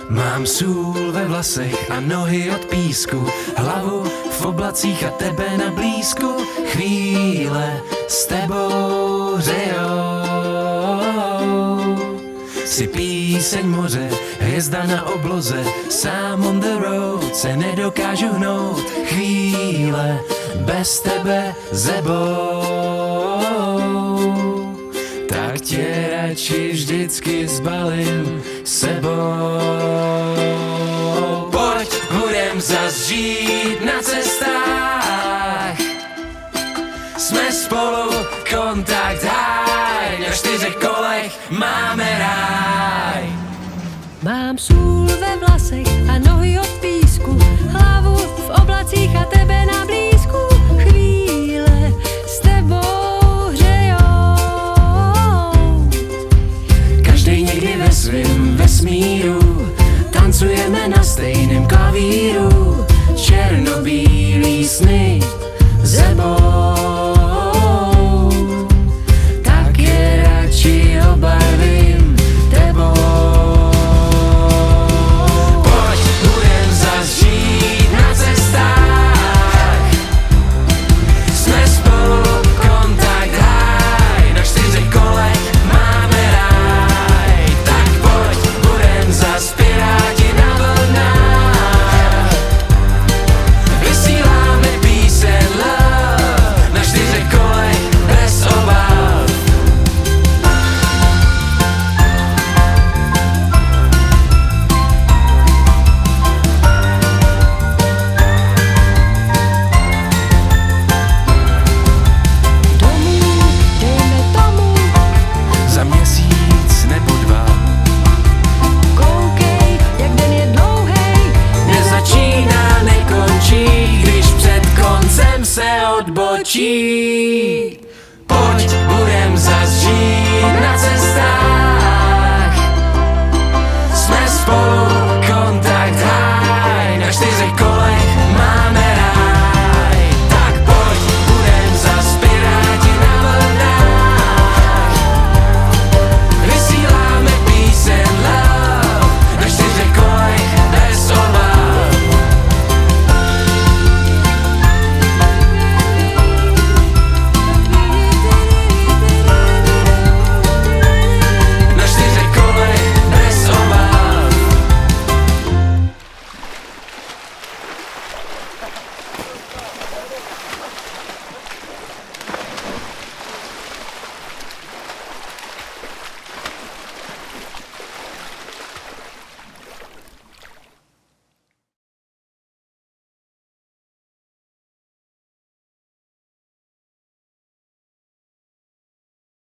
Mám sůl ve vlasech a nohy od písku, hlavu v oblacích a tebe na blízku. Chvíle s tebou hřejou. Jsi píseň moře, hvězda na obloze, sám on the road se nedokážu hnout. Chvíle bez tebe zebou, tak tě radši vždycky zbalím sebou. Pojď, budem zas žít na cestách, jsme spolu kontakt high, na 4 kolech máme ráj. Mám sůl ve vlasech a nohy od písku, hlavu v oblacích a tebe na blízku.